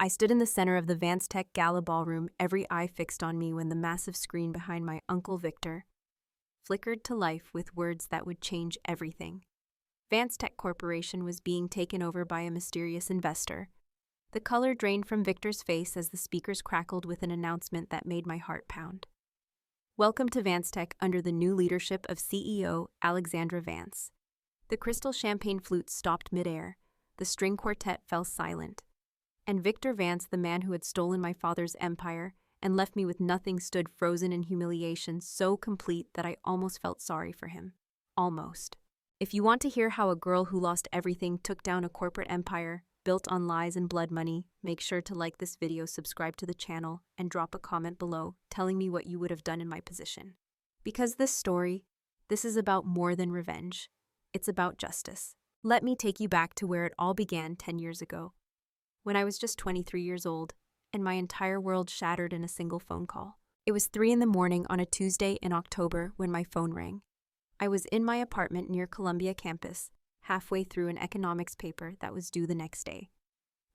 I stood in the center of the Vance Tech Gala ballroom, every eye fixed on me when the massive screen behind my Uncle Victor flickered to life with words that would change everything. Vance Tech Corporation was being taken over by a mysterious investor. The color drained from Victor's face as the speakers crackled with an announcement that made my heart pound. Welcome to Vance Tech under the new leadership of CEO Alexandra Vance. The crystal champagne flute stopped midair. The string quartet fell silent. And Victor Vance, the man who had stolen my father's empire and left me with nothing, stood frozen in humiliation, so complete that I almost felt sorry for him. Almost. If you want to hear how a girl who lost everything took down a corporate empire built on lies and blood money, make sure to like this video, subscribe to the channel, and drop a comment below telling me what you would have done in my position. Because this is about more than revenge. It's about justice. Let me take you back to where it all began 10 years ago, when I was just 23 years old, and my entire world shattered in a single phone call. It was 3 a.m. on a Tuesday in October when my phone rang. I was in my apartment near Columbia campus, halfway through an economics paper that was due the next day.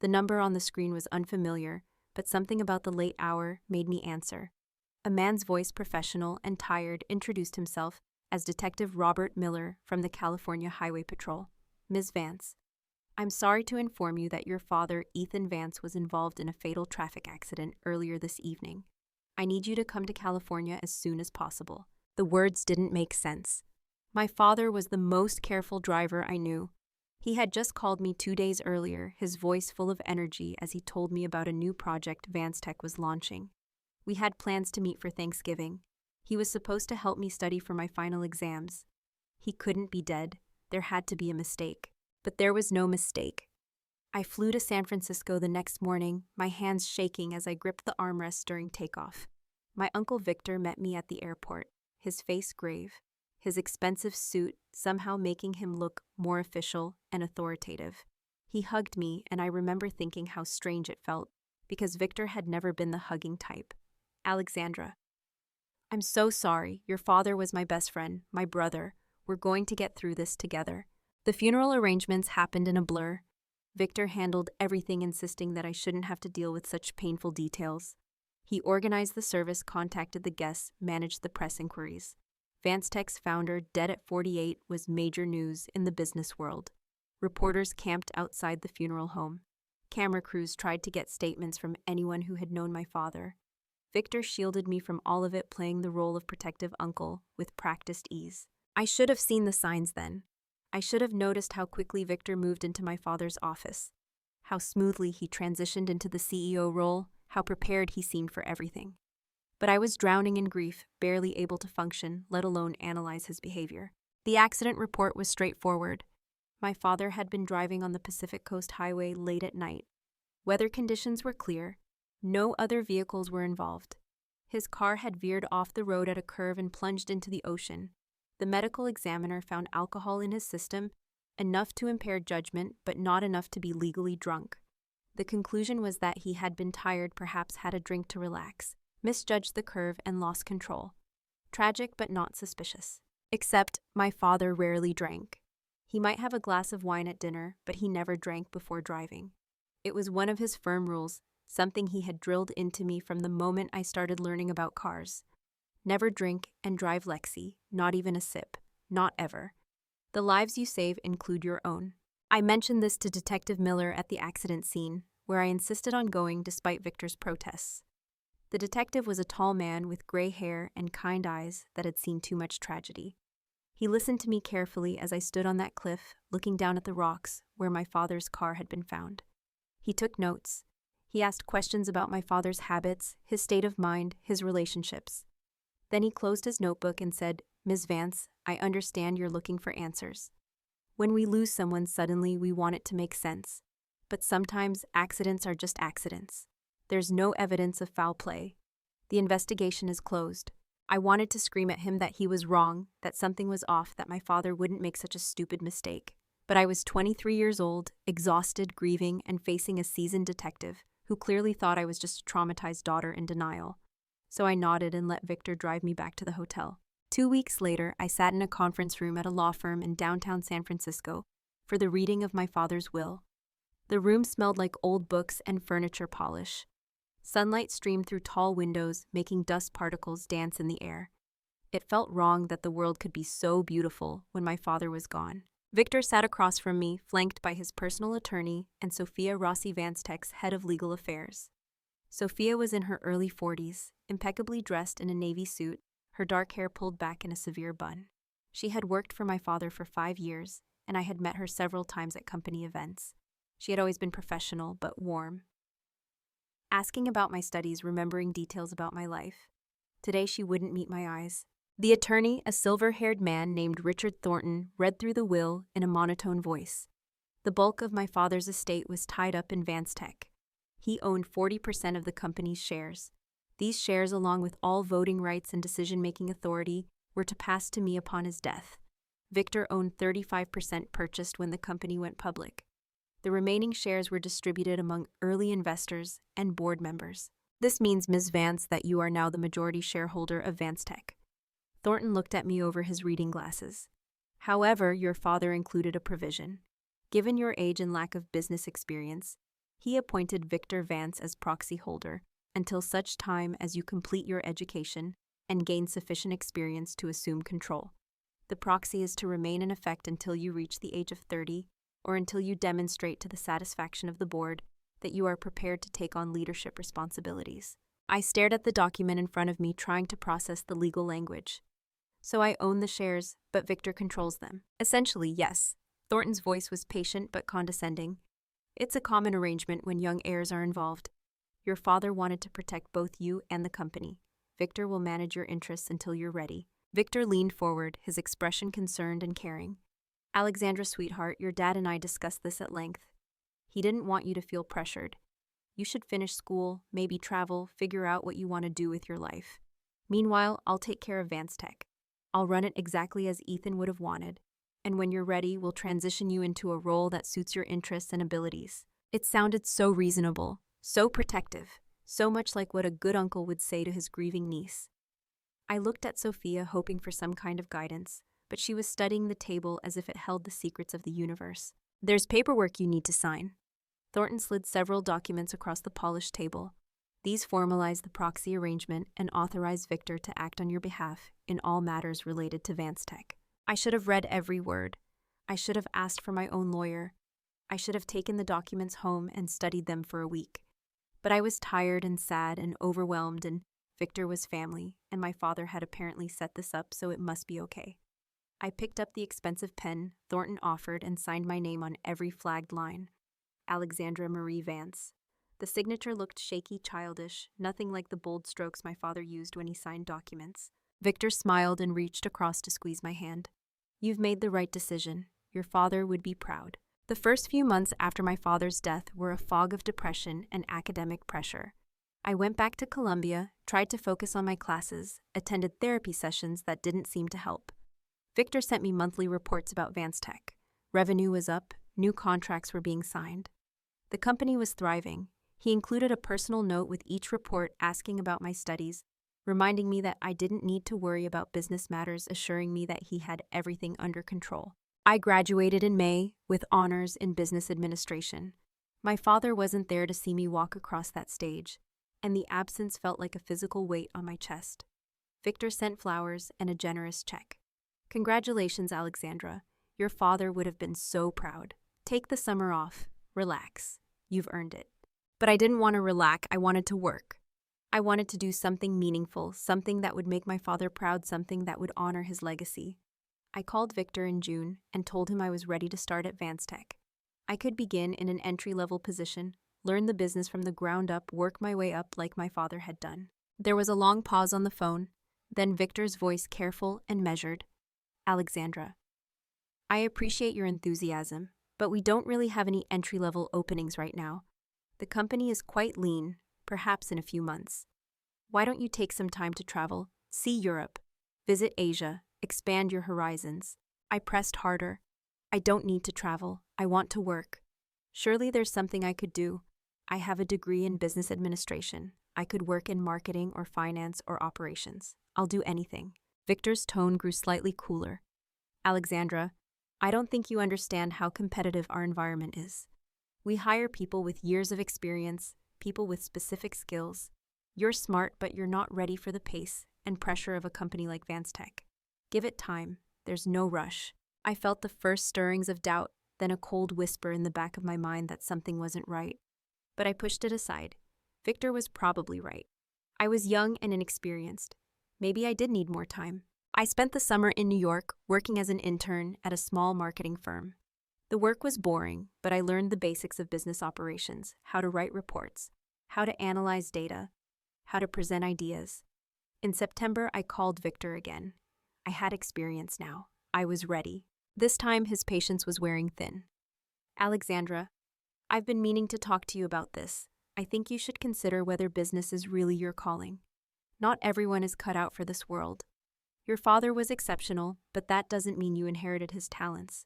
The number on the screen was unfamiliar, but something about the late hour made me answer. A man's voice, professional and tired, introduced himself as Detective Robert Miller from the California Highway Patrol. Ms. Vance, I'm sorry to inform you that your father, Ethan Vance, was involved in a fatal traffic accident earlier this evening. I need you to come to California as soon as possible. The words didn't make sense. My father was the most careful driver I knew. He had just called me 2 days earlier, his voice full of energy as he told me about a new project Vance Tech was launching. We had plans to meet for Thanksgiving. He was supposed to help me study for my final exams. He couldn't be dead. There had to be a mistake. But there was no mistake. I flew to San Francisco the next morning, my hands shaking as I gripped the armrest during takeoff. My Uncle Victor met me at the airport, his face grave, his expensive suit somehow making him look more official and authoritative. He hugged me, and I remember thinking how strange it felt, because Victor had never been the hugging type. Alexandra, I'm so sorry. Your father was my best friend, my brother. We're going to get through this together. The funeral arrangements happened in a blur. Victor handled everything, insisting that I shouldn't have to deal with such painful details. He organized the service, contacted the guests, managed the press inquiries. Vance Tech's founder, dead at 48, was major news in the business world. Reporters camped outside the funeral home. Camera crews tried to get statements from anyone who had known my father. Victor shielded me from all of it, playing the role of protective uncle with practiced ease. I should have seen the signs then. I should have noticed how quickly Victor moved into my father's office, how smoothly he transitioned into the CEO role, how prepared he seemed for everything. But I was drowning in grief, barely able to function, let alone analyze his behavior. The accident report was straightforward. My father had been driving on the Pacific Coast Highway late at night. Weather conditions were clear. No other vehicles were involved. His car had veered off the road at a curve and plunged into the ocean. The medical examiner found alcohol in his system, enough to impair judgment, but not enough to be legally drunk. The conclusion was that he had been tired, perhaps had a drink to relax, misjudged the curve, and lost control. Tragic, but not suspicious. Except, my father rarely drank. He might have a glass of wine at dinner, but he never drank before driving. It was one of his firm rules, something he had drilled into me from the moment I started learning about cars. Never drink and drive Lexi, not even a sip, not ever. The lives you save include your own. I mentioned this to Detective Miller at the accident scene, where I insisted on going despite Victor's protests. The detective was a tall man with gray hair and kind eyes that had seen too much tragedy. He listened to me carefully as I stood on that cliff, looking down at the rocks where my father's car had been found. He took notes. He asked questions about my father's habits, his state of mind, his relationships. Then he closed his notebook and said, Ms. Vance, I understand you're looking for answers. When we lose someone suddenly, we want it to make sense. But sometimes accidents are just accidents. There's no evidence of foul play. The investigation is closed. I wanted to scream at him that he was wrong, that something was off, that my father wouldn't make such a stupid mistake. But I was 23 years old, exhausted, grieving, and facing a seasoned detective who clearly thought I was just a traumatized daughter in denial. So I nodded and let Victor drive me back to the hotel. 2 weeks later, I sat in a conference room at a law firm in downtown San Francisco for the reading of my father's will. The room smelled like old books and furniture polish. Sunlight streamed through tall windows, making dust particles dance in the air. It felt wrong that the world could be so beautiful when my father was gone. Victor sat across from me, flanked by his personal attorney and Sophia Rossi Vanstech's head of legal affairs. Sophia was in her early 40s, impeccably dressed in a navy suit, her dark hair pulled back in a severe bun. She had worked for my father for 5 years, and I had met her several times at company events. She had always been professional but warm, asking about my studies, remembering details about my life. Today she wouldn't meet my eyes. The attorney, a silver-haired man named Richard Thornton, read through the will in a monotone voice. The bulk of my father's estate was tied up in Vanstech. He owned 40% of the company's shares. These shares, along with all voting rights and decision-making authority, were to pass to me upon his death. Victor owned 35% purchased when the company went public. The remaining shares were distributed among early investors and board members. This means, Ms. Vance, that you are now the majority shareholder of Vanstech. Thornton looked at me over his reading glasses. However, your father included a provision. Given your age and lack of business experience, he appointed Victor Vance as proxy holder until such time as you complete your education and gain sufficient experience to assume control. The proxy is to remain in effect until you reach the age of 30 or until you demonstrate to the satisfaction of the board that you are prepared to take on leadership responsibilities. I stared at the document in front of me, trying to process the legal language. So I own the shares, but Victor controls them. Essentially, yes. Thornton's voice was patient but condescending. It's a common arrangement when young heirs are involved. Your father wanted to protect both you and the company. Victor will manage your interests until you're ready. Victor leaned forward, his expression concerned and caring. Alexandra, sweetheart, your dad and I discussed this at length. He didn't want you to feel pressured. You should finish school, maybe travel, figure out what you want to do with your life. Meanwhile, I'll take care of Vanstech. I'll run it exactly as Ethan would have wanted, and when you're ready, we'll transition you into a role that suits your interests and abilities. It sounded so reasonable, so protective, so much like what a good uncle would say to his grieving niece. I looked at Sophia, hoping for some kind of guidance, but she was studying the table as if it held the secrets of the universe. There's paperwork you need to sign. Thornton slid several documents across the polished table. These formalized the proxy arrangement and authorized Victor to act on your behalf in all matters related to Vanstech. I should have read every word. I should have asked for my own lawyer. I should have taken the documents home and studied them for a week. But I was tired and sad and overwhelmed, and Victor was family, and my father had apparently set this up, so it must be okay. I picked up the expensive pen Thornton offered and signed my name on every flagged line. Alexandra Marie Vance. The signature looked shaky, childish, nothing like the bold strokes my father used when he signed documents. Victor smiled and reached across to squeeze my hand. You've made the right decision. Your father would be proud. The first few months after my father's death were a fog of depression and academic pressure. I went back to Columbia, tried to focus on my classes, attended therapy sessions that didn't seem to help. Victor sent me monthly reports about Vanstech. Revenue was up, new contracts were being signed. The company was thriving. He included a personal note with each report asking about my studies, reminding me that I didn't need to worry about business matters, assuring me that he had everything under control. I graduated in May with honors in business administration. My father wasn't there to see me walk across that stage, and the absence felt like a physical weight on my chest. Victor sent flowers and a generous check. Congratulations, Alexandra. Your father would have been so proud. Take the summer off. Relax. You've earned it. But I didn't want to relax, I wanted to work. I wanted to do something meaningful, something that would make my father proud, something that would honor his legacy. I called Victor in June and told him I was ready to start at Vanstech. I could begin in an entry-level position, learn the business from the ground up, work my way up like my father had done. There was a long pause on the phone, then Victor's voice, careful and measured. Alexandra, I appreciate your enthusiasm, but we don't really have any entry-level openings right now. The company is quite lean, perhaps in a few months. Why don't you take some time to travel, see Europe, visit Asia, expand your horizons? I pressed harder. I don't need to travel. I want to work. Surely there's something I could do. I have a degree in business administration. I could work in marketing or finance or operations. I'll do anything. Victor's tone grew slightly cooler. Alexandra, I don't think you understand how competitive our environment is. We hire people with years of experience, people with specific skills. You're smart, but you're not ready for the pace and pressure of a company like VanceTech. Give it time. There's no rush. I felt the first stirrings of doubt, then a cold whisper in the back of my mind that something wasn't right. But I pushed it aside. Victor was probably right. I was young and inexperienced. Maybe I did need more time. I spent the summer in New York working as an intern at a small marketing firm. The work was boring, but I learned the basics of business operations, how to write reports, how to analyze data, how to present ideas. In September, I called Victor again. I had experience now. I was ready. This time, his patience was wearing thin. Alexandra, I've been meaning to talk to you about this. I think you should consider whether business is really your calling. Not everyone is cut out for this world. Your father was exceptional, but that doesn't mean you inherited his talents.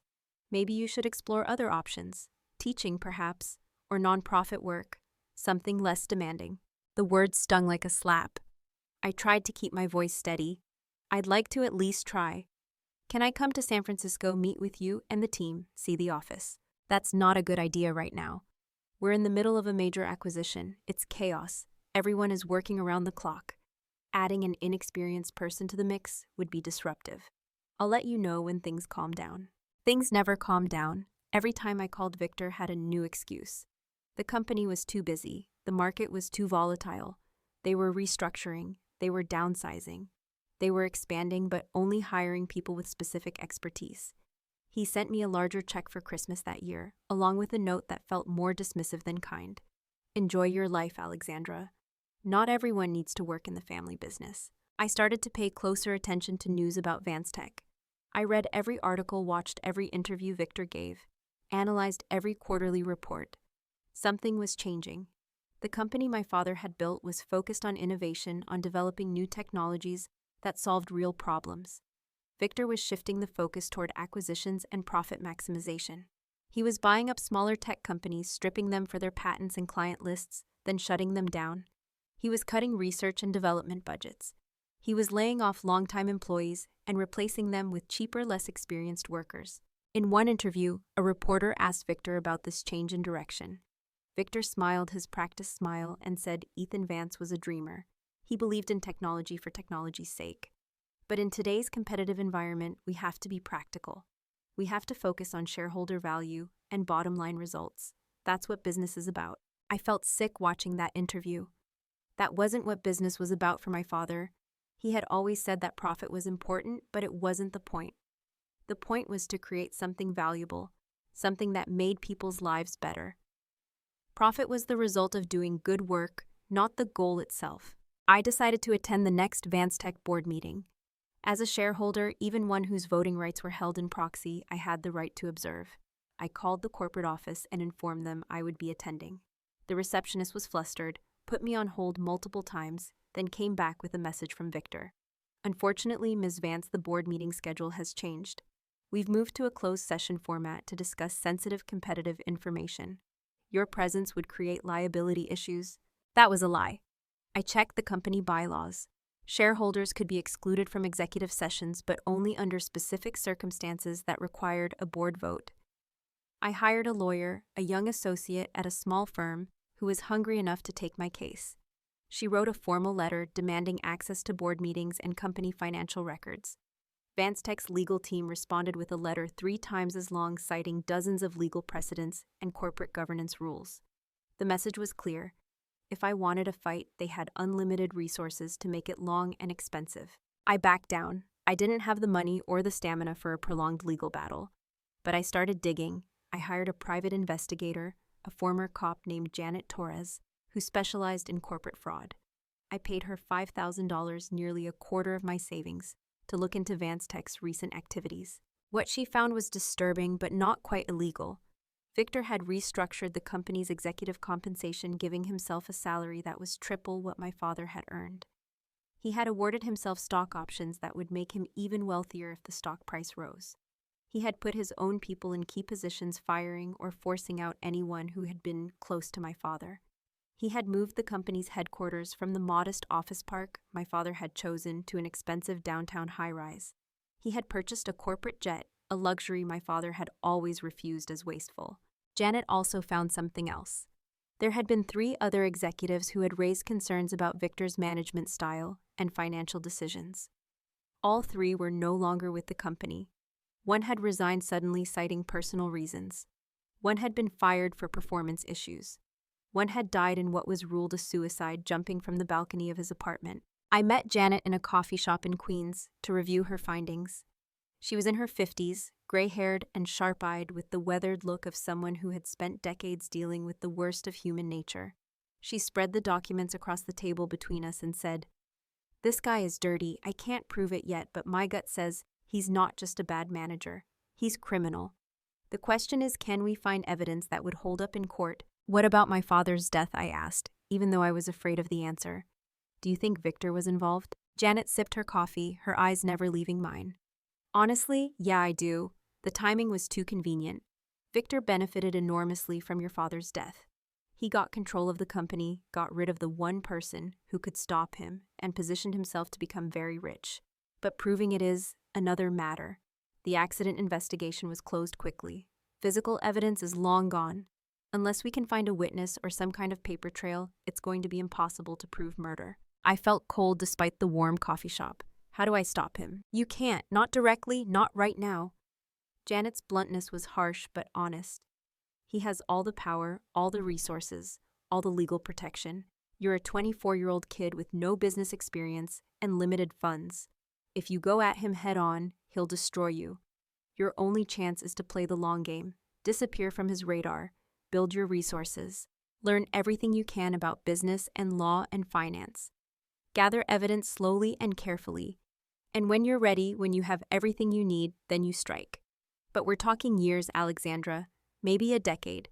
Maybe you should explore other options, teaching perhaps, or nonprofit work, something less demanding. The words stung like a slap. I tried to keep my voice steady. I'd like to at least try. Can I come to San Francisco, meet with you and the team, see the office? That's not a good idea right now. We're in the middle of a major acquisition. It's chaos. Everyone is working around the clock. Adding an inexperienced person to the mix would be disruptive. I'll let you know when things calm down. Things never calmed down. Every time I called Victor had a new excuse. The company was too busy. The market was too volatile. They were restructuring. They were downsizing. They were expanding but only hiring people with specific expertise. He sent me a larger check for Christmas that year, along with a note that felt more dismissive than kind. Enjoy your life, Alexandra. Not everyone needs to work in the family business. I started to pay closer attention to news about VanceTech. I read every article, watched every interview Victor gave, analyzed every quarterly report. Something was changing. The company my father had built was focused on innovation, on developing new technologies that solved real problems. Victor was shifting the focus toward acquisitions and profit maximization. He was buying up smaller tech companies, stripping them for their patents and client lists, then shutting them down. He was cutting research and development budgets. He was laying off longtime employees and replacing them with cheaper, less experienced workers. In one interview, a reporter asked Victor about this change in direction. Victor smiled his practiced smile and said Ethan Vance was a dreamer. He believed in technology for technology's sake. But in today's competitive environment, we have to be practical. We have to focus on shareholder value and bottom-line results. That's what business is about. I felt sick watching that interview. That wasn't what business was about for my father. He had always said that profit was important, but it wasn't the point. The point was to create something valuable, something that made people's lives better. Profit was the result of doing good work, not the goal itself. I decided to attend the next VanceTech board meeting. As a shareholder, even one whose voting rights were held in proxy, I had the right to observe. I called the corporate office and informed them I would be attending. The receptionist was flustered, put me on hold multiple times, then came back with a message from Victor. Unfortunately, Ms. Vance, the board meeting schedule has changed. We've moved to a closed session format to discuss sensitive competitive information. Your presence would create liability issues. That was a lie. I checked the company bylaws. Shareholders could be excluded from executive sessions, but only under specific circumstances that required a board vote. I hired a lawyer, a young associate at a small firm, who was hungry enough to take my case. She wrote a formal letter demanding access to board meetings and company financial records. VanceTech's legal team responded with a letter 3 times as long, citing dozens of legal precedents and corporate governance rules. The message was clear. If I wanted a fight, they had unlimited resources to make it long and expensive. I backed down. I didn't have the money or the stamina for a prolonged legal battle. But I started digging. I hired a private investigator, a former cop named Janet Torres, who specialized in corporate fraud. I paid her $5,000, nearly a quarter of my savings, to look into VanceTech's recent activities. What she found was disturbing but not quite illegal. Victor had restructured the company's executive compensation, giving himself a salary that was triple what my father had earned. He had awarded himself stock options that would make him even wealthier if the stock price rose. He had put his own people in key positions, firing or forcing out anyone who had been close to my father. He had moved the company's headquarters from the modest office park my father had chosen to an expensive downtown high-rise. He had purchased a corporate jet, a luxury my father had always refused as wasteful. Janet also found something else. There had been 3 other executives who had raised concerns about Victor's management style and financial decisions. All 3 were no longer with the company. One had resigned suddenly, citing personal reasons. One had been fired for performance issues. One had died in what was ruled a suicide, jumping from the balcony of his apartment. I met Janet in a coffee shop in Queens to review her findings. She was in her 50s, gray-haired and sharp-eyed, with the weathered look of someone who had spent decades dealing with the worst of human nature. She spread the documents across the table between us and said, "This guy is dirty. I can't prove it yet, but my gut says he's not just a bad manager. He's criminal. The question is, can we find evidence that would hold up in court?" "What about my father's death?" I asked, even though I was afraid of the answer. "Do you think Victor was involved?" Janet sipped her coffee, her eyes never leaving mine. "Honestly, yeah, I do. The timing was too convenient. Victor benefited enormously from your father's death. He got control of the company, got rid of the one person who could stop him, and positioned himself to become very rich. But proving it is another matter. The accident investigation was closed quickly. Physical evidence is long gone. Unless we can find a witness or some kind of paper trail, it's going to be impossible to prove murder." I felt cold despite the warm coffee shop. "How do I stop him?" "You can't. Not directly, not right now." Janet's bluntness was harsh but honest. "He has all the power, all the resources, all the legal protection. You're a 24-year-old kid with no business experience and limited funds. If you go at him head-on, he'll destroy you. Your only chance is to play the long game, disappear from his radar, build your resources, learn everything you can about business and law and finance. Gather evidence slowly and carefully. And when you're ready, when you have everything you need, then you strike. But we're talking years, Alexandra, maybe a decade.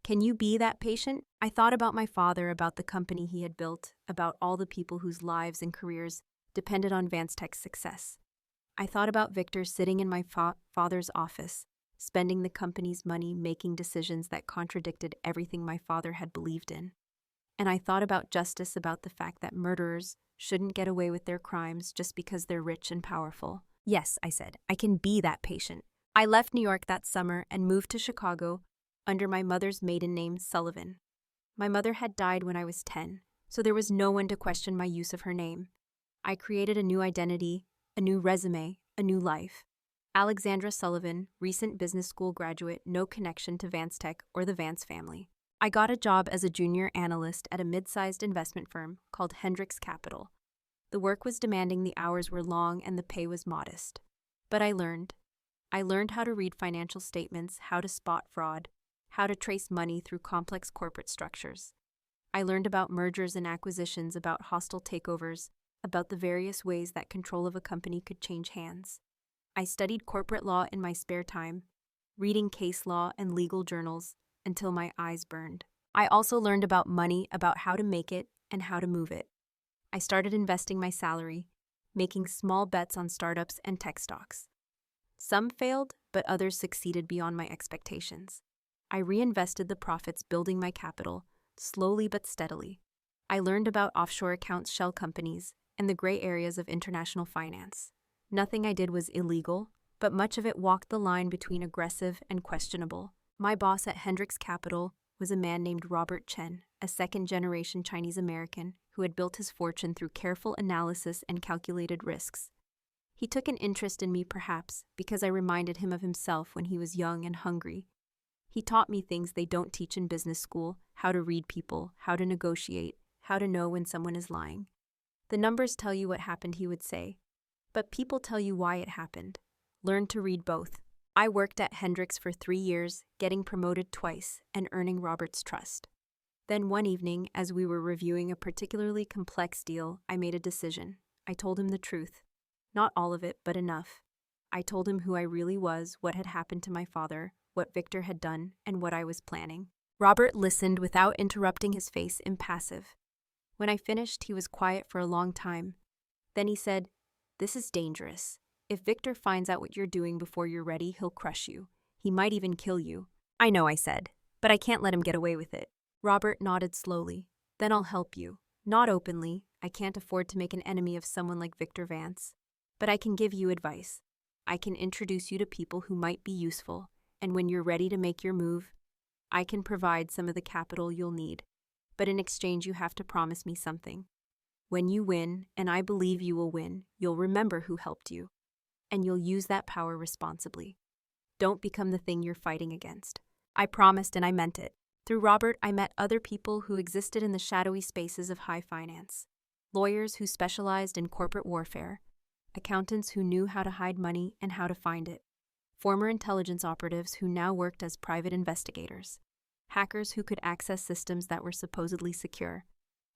Can you be that patient?" I thought about my father, about the company he had built, about all the people whose lives and careers depended on VanceTech's success. I thought about Victor sitting in my father's office, spending the company's money, making decisions that contradicted everything my father had believed in. And I thought about justice, about the fact that murderers shouldn't get away with their crimes just because they're rich and powerful. "Yes," I said, "I can be that patient." I left New York that summer and moved to Chicago under my mother's maiden name, Sullivan. My mother had died when I was 10, so there was no one to question my use of her name. I created a new identity, a new resume, a new life. Alexandra Sullivan, recent business school graduate, no connection to VanceTech or the Vance family. I got a job as a junior analyst at a mid-sized investment firm called Hendricks Capital. The work was demanding, the hours were long, and the pay was modest. But I learned. I learned how to read financial statements, how to spot fraud, how to trace money through complex corporate structures. I learned about mergers and acquisitions, about hostile takeovers, about the various ways that control of a company could change hands. I studied corporate law in my spare time, reading case law and legal journals until my eyes burned. I also learned about money, about how to make it and how to move it. I started investing my salary, making small bets on startups and tech stocks. Some failed, but others succeeded beyond my expectations. I reinvested the profits, building my capital, slowly but steadily. I learned about offshore accounts, shell companies, and the gray areas of international finance. Nothing I did was illegal, but much of it walked the line between aggressive and questionable. My boss at Hendricks Capital was a man named Robert Chen, a second-generation Chinese American who had built his fortune through careful analysis and calculated risks. He took an interest in me, perhaps because I reminded him of himself when he was young and hungry. He taught me things they don't teach in business school: how to read people, how to negotiate, how to know when someone is lying. "The numbers tell you what happened," he would say, "but people tell you why it happened. Learn to read both." I worked at Hendricks for 3 years, getting promoted twice and earning Robert's trust. Then one evening, as we were reviewing a particularly complex deal, I made a decision. I told him the truth. Not all of it, but enough. I told him who I really was, what had happened to my father, what Victor had done, and what I was planning. Robert listened without interrupting, his face impassive. When I finished, he was quiet for a long time. Then he said, "This is dangerous. If Victor finds out what you're doing before you're ready, he'll crush you. He might even kill you." "I know," I said, "but I can't let him get away with it." Robert nodded slowly. "Then I'll help you. Not openly. I can't afford to make an enemy of someone like Victor Vance. But I can give you advice. I can introduce you to people who might be useful, and when you're ready to make your move, I can provide some of the capital you'll need, but in exchange you have to promise me something. When you win, and I believe you will win, you'll remember who helped you, and you'll use that power responsibly. Don't become the thing you're fighting against. I promised and I meant it. Through Robert, I met other people who existed in the shadowy spaces of high finance. Lawyers who specialized in corporate warfare, accountants who knew how to hide money and how to find it, former intelligence operatives who now worked as private investigators, hackers who could access systems that were supposedly secure.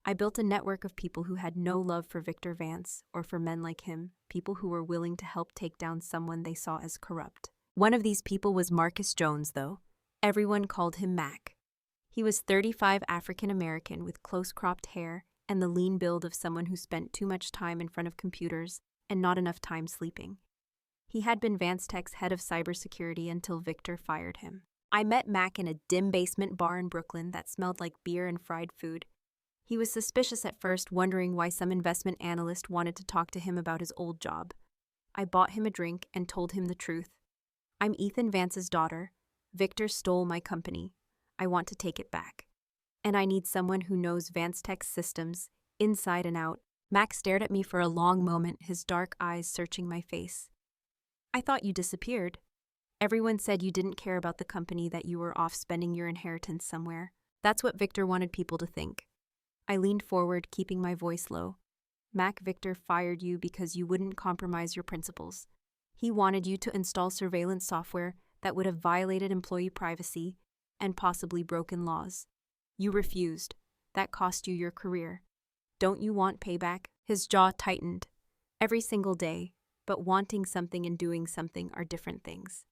I built a network of people who had no love for Victor Vance or for men like him, people who were willing to help take down someone they saw as corrupt. One of these people was Marcus Jones, though. Everyone called him Mac. He was 35, African-American with close-cropped hair and the lean build of someone who spent too much time in front of computers and not enough time sleeping. He had been Vance Tech's head of cybersecurity until Victor fired him. I met Mac in a dim basement bar in Brooklyn that smelled like beer and fried food. He was suspicious at first, wondering why some investment analyst wanted to talk to him about his old job. I bought him a drink and told him the truth. I'm Ethan Vance's daughter. Victor stole my company. I want to take it back. And I need someone who knows Vance Tech's systems, inside and out. Mac stared at me for a long moment, his dark eyes searching my face. I thought you disappeared. Everyone said you didn't care about the company, that you were off spending your inheritance somewhere. That's what Victor wanted people to think. I leaned forward, keeping my voice low. Mac, Victor fired you because you wouldn't compromise your principles. He wanted you to install surveillance software that would have violated employee privacy and possibly broken laws. You refused. That cost you your career. Don't you want payback? His jaw tightened. Every single day, but wanting something and doing something are different things.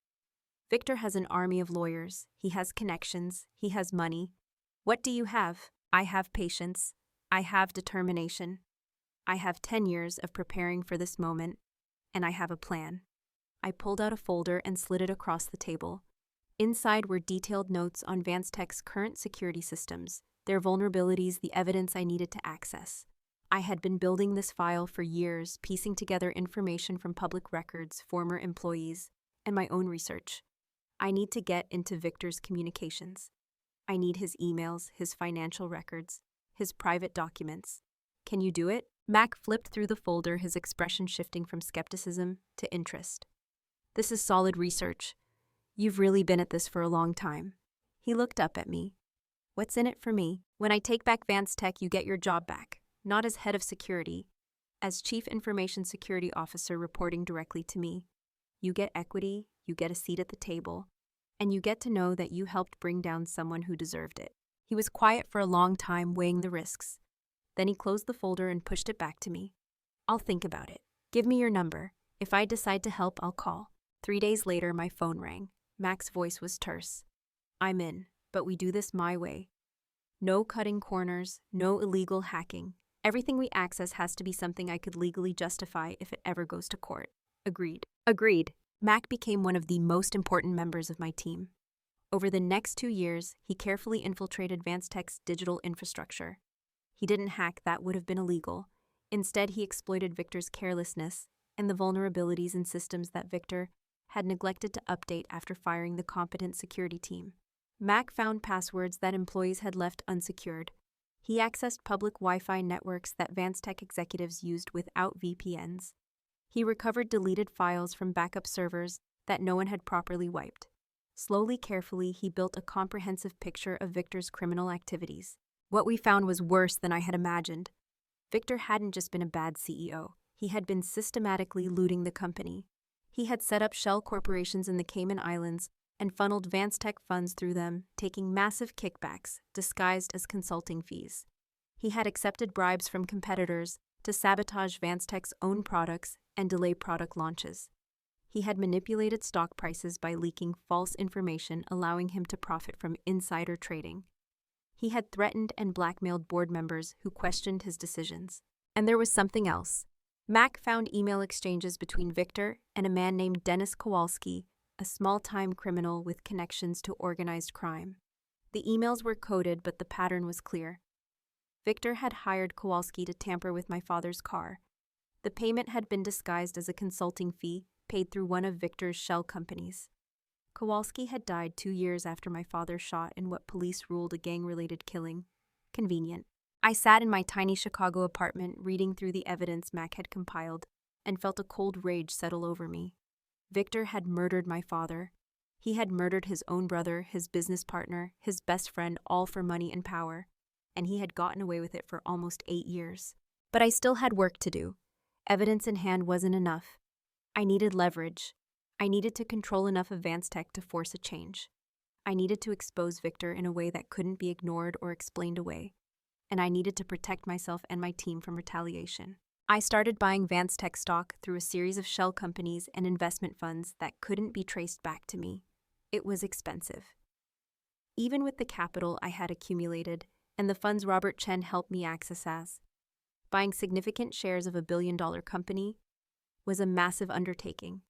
Victor has an army of lawyers. He has connections. He has money. What do you have? I have patience. I have determination. I have 10 years of preparing for this moment, and I have a plan. I pulled out a folder and slid it across the table. Inside were detailed notes on Vance Tech's current security systems, their vulnerabilities, the evidence I needed to access. I had been building this file for years, piecing together information from public records, former employees, and my own research. I need to get into Victor's communications. I need his emails, his financial records, his private documents. Can you do it? Mac flipped through the folder, his expression shifting from skepticism to interest. This is solid research. You've really been at this for a long time. He looked up at me. What's in it for me? When I take back Vance Tech, you get your job back, not as head of security, as Chief Information Security Officer reporting directly to me. You get equity, you get a seat at the table, and you get to know that you helped bring down someone who deserved it. He was quiet for a long time, weighing the risks. Then he closed the folder and pushed it back to me. I'll think about it. Give me your number. If I decide to help, I'll call. 3 days later, my phone rang. Mac's voice was terse. I'm in, but we do this my way. No cutting corners, no illegal hacking. Everything we access has to be something I could legally justify if it ever goes to court. Agreed. Agreed. Mac became one of the most important members of my team. Over the next 2 years, he carefully infiltrated Vance Tech's digital infrastructure. He didn't hack, that would have been illegal. Instead, he exploited Victor's carelessness and the vulnerabilities in systems that Victor had neglected to update after firing the competent security team. Mac found passwords that employees had left unsecured. He accessed public Wi-Fi networks that Vance Tech executives used without VPNs. He recovered deleted files from backup servers that no one had properly wiped. Slowly, carefully, he built a comprehensive picture of Victor's criminal activities. What we found was worse than I had imagined. Victor hadn't just been a bad CEO. He had been systematically looting the company. He had set up shell corporations in the Cayman Islands and funneled Vance Tech funds through them, taking massive kickbacks disguised as consulting fees. He had accepted bribes from competitors to sabotage Vance Tech's own products and delay product launches. He had manipulated stock prices by leaking false information, allowing him to profit from insider trading. He had threatened and blackmailed board members who questioned his decisions. And there was something else. Mac found email exchanges between Victor and a man named Dennis Kowalski, a small-time criminal with connections to organized crime. The emails were coded, but the pattern was clear. Victor had hired Kowalski to tamper with my father's car. The payment had been disguised as a consulting fee paid through one of Victor's shell companies. Kowalski had died 2 years after my father shot in what police ruled a gang-related killing. Convenient. I sat in my tiny Chicago apartment reading through the evidence Mac had compiled and felt a cold rage settle over me. Victor had murdered my father. He had murdered his own brother, his business partner, his best friend, all for money and power, and he had gotten away with it for almost 8 years. But I still had work to do. Evidence in hand wasn't enough. I needed leverage. I needed to control enough of VanceTech to force a change. I needed to expose Victor in a way that couldn't be ignored or explained away. And I needed to protect myself and my team from retaliation. I started buying VanceTech stock through a series of shell companies and investment funds that couldn't be traced back to me. It was expensive. Even with the capital I had accumulated and the funds Robert Chen helped me access buying significant shares of a billion-dollar company was a massive undertaking.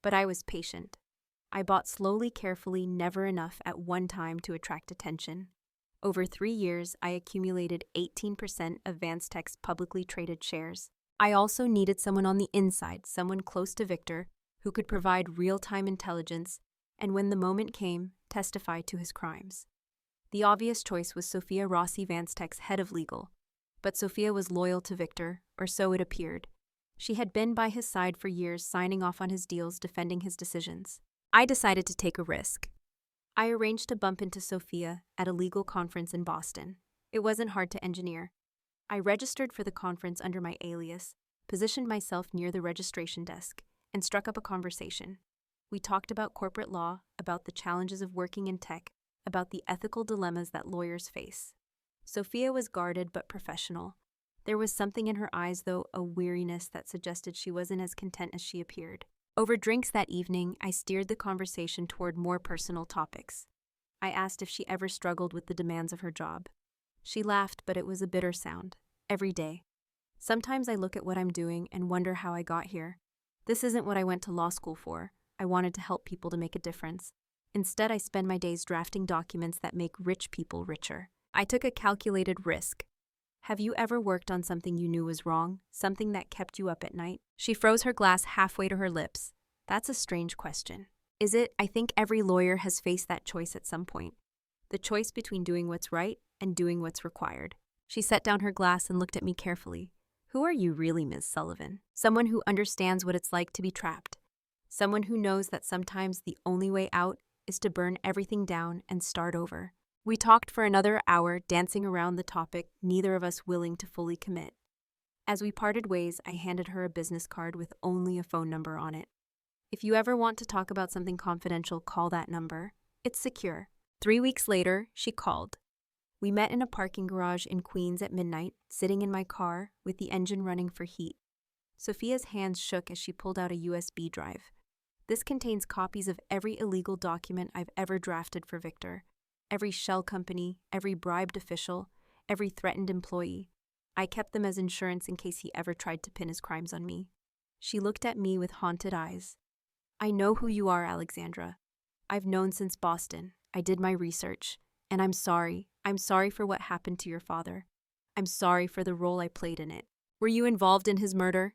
But I was patient. I bought slowly, carefully, never enough at one time to attract attention. Over 3 years, I accumulated 18% of VanceTech's publicly traded shares. I also needed someone on the inside, someone close to Victor, who could provide real-time intelligence and, when the moment came, testify to his crimes. The obvious choice was Sophia Rossi, VanceTech's head of legal. But Sophia was loyal to Victor, or so it appeared. She had been by his side for years, signing off on his deals, defending his decisions. I decided to take a risk. I arranged to bump into Sophia at a legal conference in Boston. It wasn't hard to engineer. I registered for the conference under my alias, positioned myself near the registration desk, and struck up a conversation. We talked about corporate law, about the challenges of working in tech, about the ethical dilemmas that lawyers face. Sophia was guarded but professional. There was something in her eyes, though, a weariness that suggested she wasn't as content as she appeared. Over drinks that evening, I steered the conversation toward more personal topics. I asked if she ever struggled with the demands of her job. She laughed, but it was a bitter sound. Every day. Sometimes I look at what I'm doing and wonder how I got here. This isn't what I went to law school for. I wanted to help people to make a difference. Instead, I spend my days drafting documents that make rich people richer. I took a calculated risk. Have you ever worked on something you knew was wrong, something that kept you up at night? She froze her glass halfway to her lips. That's a strange question. Is it? I think every lawyer has faced that choice at some point. The choice between doing what's right and doing what's required. She set down her glass and looked at me carefully. Who are you really, Ms. Sullivan? Someone who understands what it's like to be trapped. Someone who knows that sometimes the only way out is to burn everything down and start over. We talked for another hour, dancing around the topic, neither of us willing to fully commit. As we parted ways, I handed her a business card with only a phone number on it. If you ever want to talk about something confidential, call that number. It's secure. 3 weeks later, she called. We met in a parking garage in Queens at midnight, sitting in my car with the engine running for heat. Sophia's hands shook as she pulled out a USB drive. This contains copies of every illegal document I've ever drafted for Victor. Every shell company, every bribed official, every threatened employee. I kept them as insurance in case he ever tried to pin his crimes on me. She looked at me with haunted eyes. I know who you are, Alexandra. I've known since Boston. I did my research. And I'm sorry. I'm sorry for what happened to your father. I'm sorry for the role I played in it. Were you involved in his murder?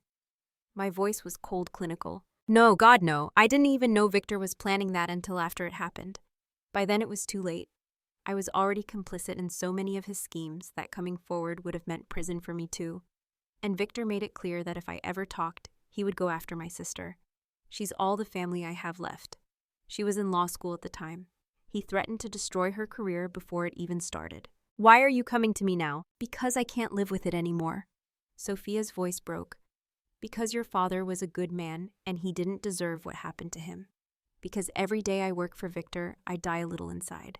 My voice was cold, clinical. No, God, no. I didn't even know Victor was planning that until after it happened. By then it was too late. I was already complicit in so many of his schemes that coming forward would have meant prison for me too. And Victor made it clear that if I ever talked, he would go after my sister. She's all the family I have left. She was in law school at the time. He threatened to destroy her career before it even started. Why are you coming to me now? Because I can't live with it anymore. Sophia's voice broke. Because your father was a good man and he didn't deserve what happened to him. Because every day I work for Victor, I die a little inside.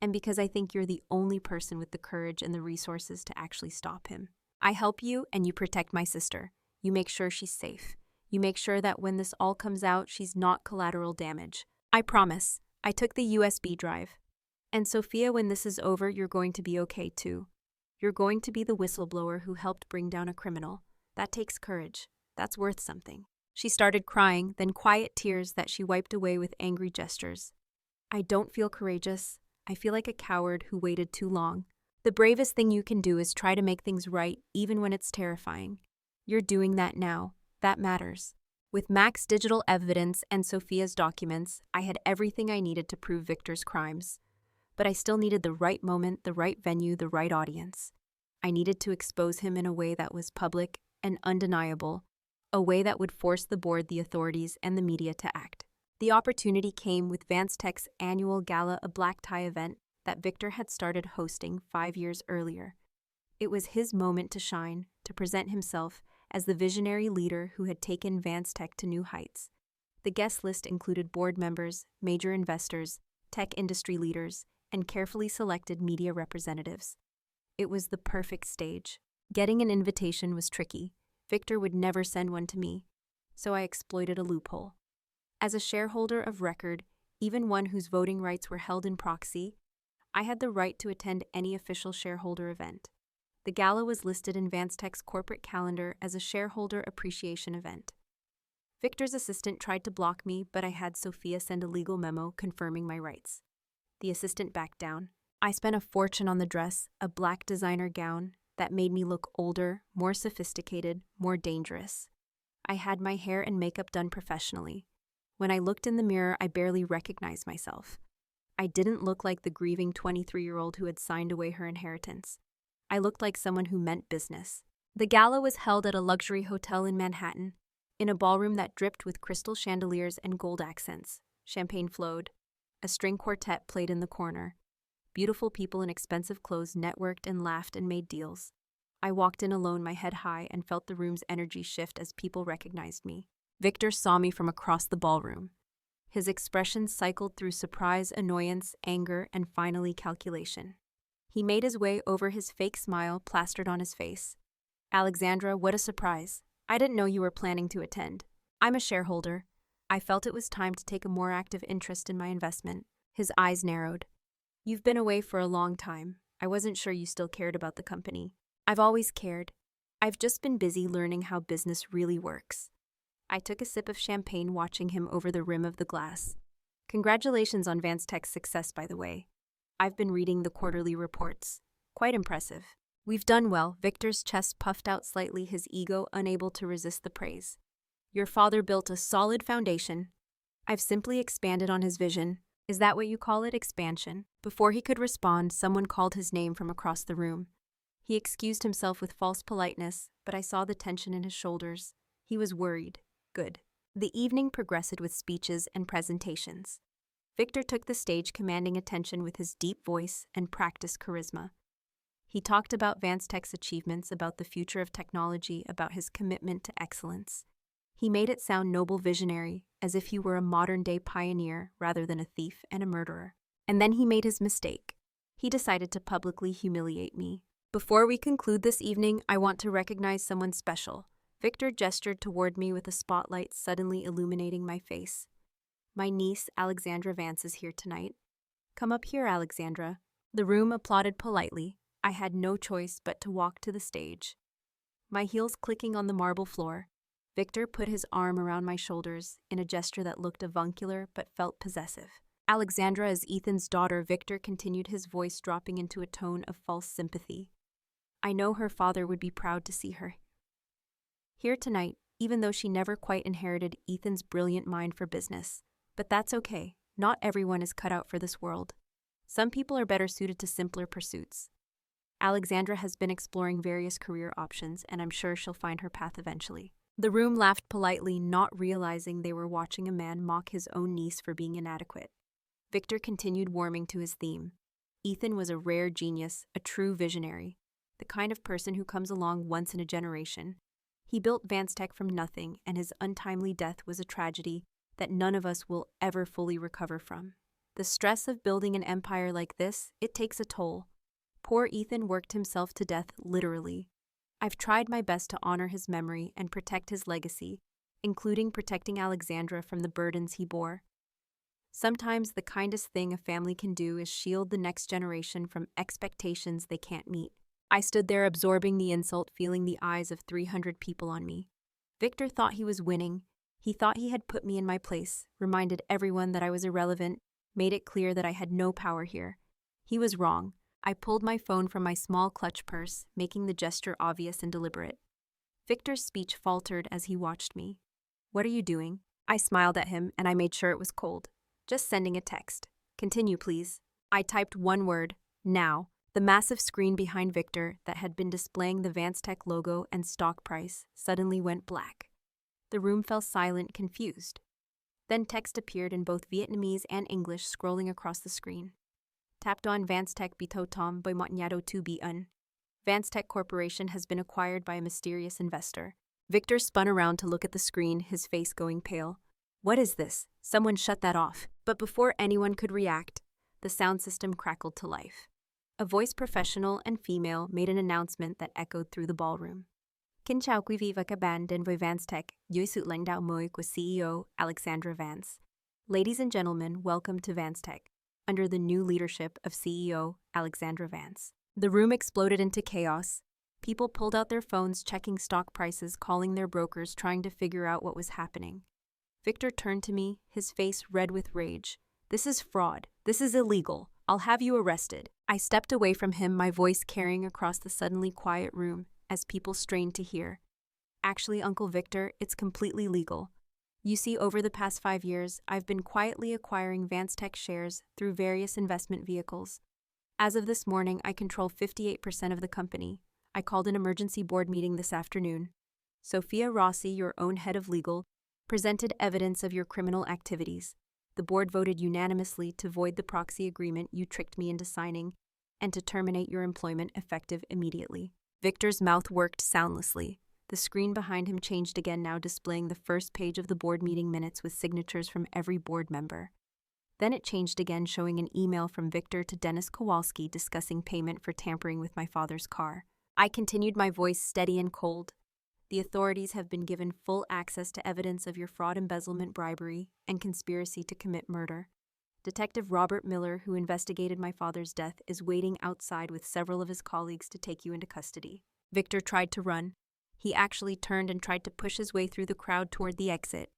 And because I think you're the only person with the courage and the resources to actually stop him. I help you and you protect my sister. You make sure she's safe. You make sure that when this all comes out, she's not collateral damage. I promise. I took the USB drive. And Sophia, when this is over, you're going to be okay too. You're going to be the whistleblower who helped bring down a criminal. That takes courage. That's worth something. She started crying, then quiet tears that she wiped away with angry gestures. I don't feel courageous. I feel like a coward who waited too long. The bravest thing you can do is try to make things right, even when it's terrifying. You're doing that now. That matters. With Mac's digital evidence and Sophia's documents, I had everything I needed to prove Victor's crimes. But I still needed the right moment, the right venue, the right audience. I needed to expose him in a way that was public and undeniable, a way that would force the board, the authorities, and the media to act. The opportunity came with VanceTech's annual gala, a black tie event that Victor had started hosting 5 years earlier. It was his moment to shine, to present himself as the visionary leader who had taken VanceTech to new heights. The guest list included board members, major investors, tech industry leaders, and carefully selected media representatives. It was the perfect stage. Getting an invitation was tricky. Victor would never send one to me, so I exploited a loophole. As a shareholder of record, even one whose voting rights were held in proxy, I had the right to attend any official shareholder event. The gala was listed in VanceTech's corporate calendar as a shareholder appreciation event. Victor's assistant tried to block me, but I had Sophia send a legal memo confirming my rights. The assistant backed down. I spent a fortune on the dress, a black designer gown that made me look older, more sophisticated, more dangerous. I had my hair and makeup done professionally. When I looked in the mirror, I barely recognized myself. I didn't look like the grieving 23-year-old who had signed away her inheritance. I looked like someone who meant business. The gala was held at a luxury hotel in Manhattan, in a ballroom that dripped with crystal chandeliers and gold accents. Champagne flowed. A string quartet played in the corner. Beautiful people in expensive clothes networked and laughed and made deals. I walked in alone, my head high, and felt the room's energy shift as people recognized me. Victor saw me from across the ballroom. His expressions cycled through surprise, annoyance, anger, and finally calculation. He made his way over, his fake smile plastered on his face. "Alexandra, what a surprise. I didn't know you were planning to attend. I'm a shareholder." I felt it was time to take a more active interest in my investment. His eyes narrowed. "You've been away for a long time. I wasn't sure you still cared about the company." "I've always cared. I've just been busy learning how business really works." I took a sip of champagne, watching him over the rim of the glass. "Congratulations on VanceTech's success, by the way. I've been reading the quarterly reports. Quite impressive." "We've done well." Victor's chest puffed out slightly, his ego unable to resist the praise. "Your father built a solid foundation." I've simply expanded on his vision. "Is that what you call it, expansion?" Before he could respond, someone called his name from across the room. He excused himself with false politeness, but I saw the tension in his shoulders. He was worried. Good. The evening progressed with speeches and presentations. Victor took the stage, commanding attention with his deep voice and practiced charisma. He talked about VanceTech's achievements, about the future of technology, about his commitment to excellence. He made it sound noble, visionary, as if he were a modern-day pioneer rather than a thief and a murderer. And then he made his mistake. He decided to publicly humiliate me. "Before we conclude this evening, I want to recognize someone special." Victor gestured toward me with a spotlight suddenly illuminating my face. "My niece, Alexandra Vance, is here tonight. Come up here, Alexandra." The room applauded politely. I had no choice but to walk to the stage. My heels clicking on the marble floor, Victor put his arm around my shoulders in a gesture that looked avuncular but felt possessive. "Alexandra is Ethan's daughter," Victor continued, his voice dropping into a tone of false sympathy. "I know her father would be proud to see her here tonight, even though she never quite inherited Ethan's brilliant mind for business. But that's okay. Not everyone is cut out for this world. Some people are better suited to simpler pursuits. Alexandra has been exploring various career options, and I'm sure she'll find her path eventually." The room laughed politely, not realizing they were watching a man mock his own niece for being inadequate. Victor continued, warming to his theme. Ethan was a rare genius, a true visionary, the kind of person who comes along once in a generation. He built VanceTech from nothing, and his untimely death was a tragedy that none of us will ever fully recover from. The stress of building an empire like this, it takes a toll. Poor Ethan worked himself to death, literally. I've tried my best to honor his memory and protect his legacy, including protecting Alexandra from the burdens he bore. Sometimes the kindest thing a family can do is shield the next generation from expectations they can't meet. I stood there absorbing the insult, feeling the eyes of 300 people on me. Victor thought he was winning. He thought he had put me in my place, reminded everyone that I was irrelevant, made it clear that I had no power here. He was wrong. I pulled my phone from my small clutch purse, making the gesture obvious and deliberate. Victor's speech faltered as he watched me. What are you doing? I smiled at him and I made sure it was cold. Just sending a text. Continue, please. I typed one word, now. The massive screen behind Victor that had been displaying the VanceTech logo and stock price suddenly went black. The room fell silent, confused. Then text appeared in both Vietnamese and English scrolling across the screen. Tapped on VanceTech Bito Tom by Motnyado 2B. VanceTech Corporation has been acquired by a mysterious investor. Victor spun around to look at the screen, his face going pale. What is this? Someone shut that off. But before anyone could react, the sound system crackled to life. A voice professional and female made an announcement that echoed through the ballroom. Kính chào quý vị và các bạn đến với VanceTech, dưới sự lãnh đạo mới của CEO Alexandra Vance. Ladies and gentlemen, welcome to VanceTech, under the new leadership of CEO Alexandra Vance. The room exploded into chaos. People pulled out their phones, checking stock prices, calling their brokers, trying to figure out what was happening. Victor turned to me, his face red with rage. This is fraud. This is illegal. I'll have you arrested. I stepped away from him, my voice carrying across the suddenly quiet room as people strained to hear. Actually, Uncle Victor, it's completely legal. You see, over the past 5 years, I've been quietly acquiring VanceTech shares through various investment vehicles. As of this morning, I control 58% of the company. I called an emergency board meeting this afternoon. Sophia Rossi, your own head of legal, presented evidence of your criminal activities. The board voted unanimously to void the proxy agreement you tricked me into signing and to terminate your employment effective immediately. Victor's mouth worked soundlessly. The screen behind him changed again, now displaying the first page of the board meeting minutes with signatures from every board member. Then it changed again, showing an email from Victor to Dennis Kowalski discussing payment for tampering with my father's car. I continued, my voice steady and cold. The authorities have been given full access to evidence of your fraud, embezzlement, bribery, and conspiracy to commit murder. Detective Robert Miller, who investigated my father's death, is waiting outside with several of his colleagues to take you into custody. Victor tried to run. He actually turned and tried to push his way through the crowd toward the exit.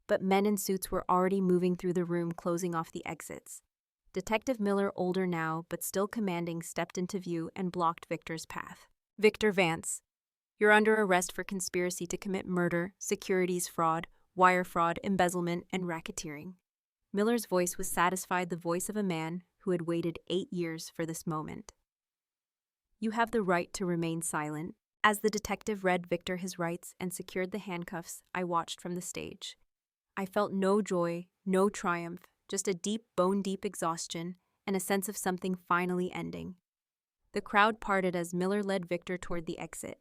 But men in suits were already moving through the room, closing off the exits. Detective Miller, older now, but still commanding, stepped into view and blocked Victor's path. Victor Vance, you're under arrest for conspiracy to commit murder, securities fraud, wire fraud, embezzlement, and racketeering. Miller's voice was satisfied, the voice of a man who had waited 8 years for this moment. You have the right to remain silent. As the detective read Victor his rights and secured the handcuffs, I watched from the stage. I felt no joy, no triumph, just a deep, bone-deep exhaustion and a sense of something finally ending. The crowd parted as Miller led Victor toward the exit.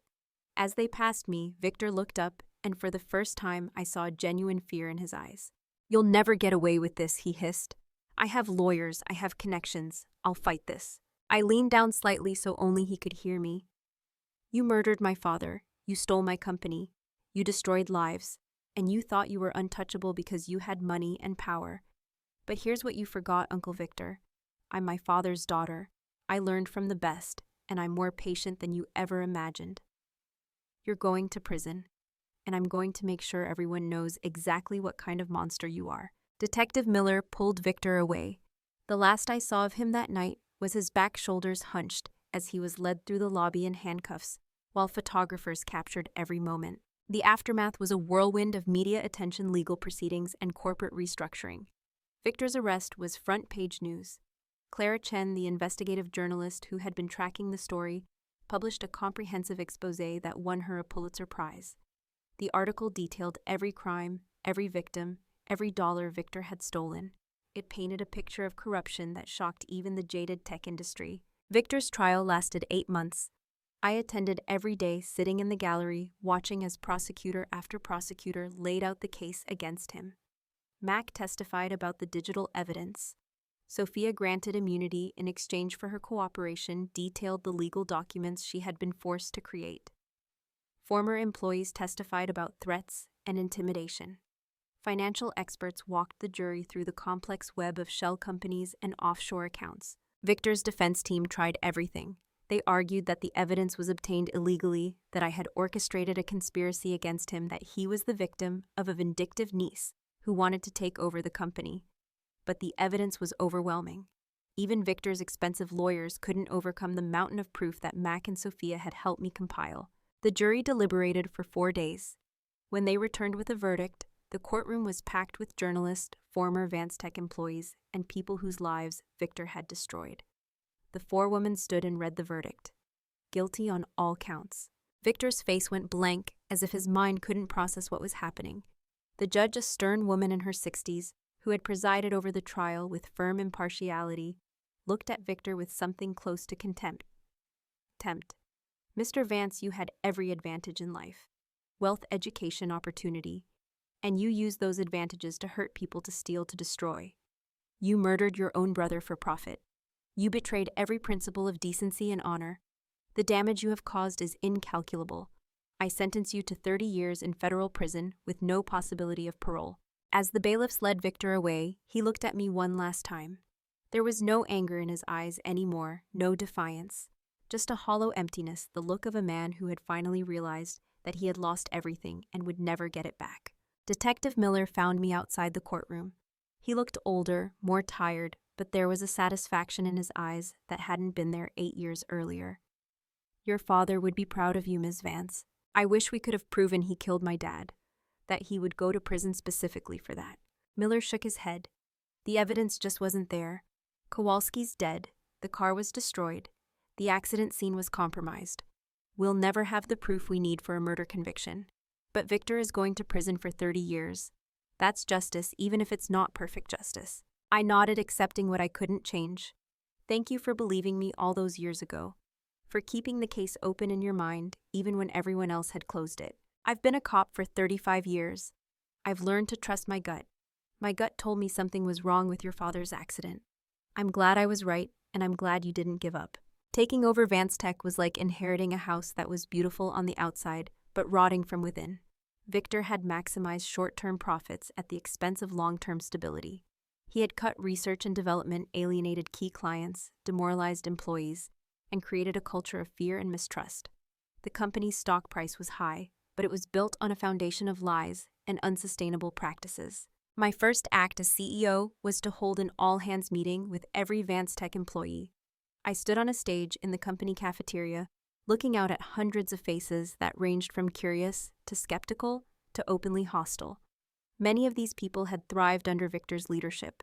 As they passed me, Victor looked up, and for the first time I saw genuine fear in his eyes. You'll never get away with this, he hissed. I have lawyers, I have connections. I'll fight this. I leaned down slightly so only he could hear me. You murdered my father. You stole my company. You destroyed lives. And you thought you were untouchable because you had money and power. But here's what you forgot, Uncle Victor. I'm my father's daughter. I learned from the best, and I'm more patient than you ever imagined. You're going to prison, and I'm going to make sure everyone knows exactly what kind of monster you are. Detective Miller pulled Victor away. The last I saw of him that night was his back shoulders hunched as he was led through the lobby in handcuffs, while photographers captured every moment. The aftermath was a whirlwind of media attention, legal proceedings, and corporate restructuring. Victor's arrest was front-page news. Clara Chen, the investigative journalist who had been tracking the story, published a comprehensive exposé that won her a Pulitzer Prize. The article detailed every crime, every victim, every dollar Victor had stolen. It painted a picture of corruption that shocked even the jaded tech industry. Victor's trial lasted 8 months. I attended every day, sitting in the gallery, watching as prosecutor after prosecutor laid out the case against him. Mac testified about the digital evidence. Sophia, granted immunity in exchange for her cooperation, detailed the legal documents she had been forced to create. Former employees testified about threats and intimidation. Financial experts walked the jury through the complex web of shell companies and offshore accounts. Victor's defense team tried everything. They argued that the evidence was obtained illegally, that I had orchestrated a conspiracy against him, that he was the victim of a vindictive niece who wanted to take over the company. But the evidence was overwhelming. Even Victor's expensive lawyers couldn't overcome the mountain of proof that Mac and Sophia had helped me compile. The jury deliberated for 4 days. When they returned with a verdict, the courtroom was packed with journalists, former VanceTech employees, and people whose lives Victor had destroyed. The four women stood and read the verdict. Guilty on all counts. Victor's face went blank, as if his mind couldn't process what was happening. The judge, a stern woman in her 60s, who had presided over the trial with firm impartiality, looked at Victor with something close to contempt. Mr. Vance, you had every advantage in life. Wealth, education, opportunity. And you used those advantages to hurt people, to steal, to destroy. You murdered your own brother for profit. You betrayed every principle of decency and honor. The damage you have caused is incalculable. I sentence you to 30 years in federal prison with no possibility of parole. As the bailiffs led Victor away, he looked at me one last time. There was no anger in his eyes anymore, no defiance. Just a hollow emptiness, the look of a man who had finally realized that he had lost everything and would never get it back. Detective Miller found me outside the courtroom. He looked older, more tired, but there was a satisfaction in his eyes that hadn't been there 8 years earlier. Your father would be proud of you, Ms. Vance. I wish we could have proven he killed my dad, that he would go to prison specifically for that. Miller shook his head. The evidence just wasn't there. Kowalski's dead. The car was destroyed. The accident scene was compromised. We'll never have the proof we need for a murder conviction. But Victor is going to prison for 30 years. That's justice, even if it's not perfect justice. I nodded, accepting what I couldn't change. Thank you for believing me all those years ago, for keeping the case open in your mind, even when everyone else had closed it. I've been a cop for 35 years. I've learned to trust my gut. My gut told me something was wrong with your father's accident. I'm glad I was right, and I'm glad you didn't give up. Taking over VanceTech was like inheriting a house that was beautiful on the outside, but rotting from within. Victor had maximized short-term profits at the expense of long-term stability. He had cut research and development, alienated key clients, demoralized employees, and created a culture of fear and mistrust. The company's stock price was high, but it was built on a foundation of lies and unsustainable practices. My first act as CEO was to hold an all-hands meeting with every VanceTech employee. I stood on a stage in the company cafeteria, looking out at hundreds of faces that ranged from curious to skeptical to openly hostile. Many of these people had thrived under Victor's leadership.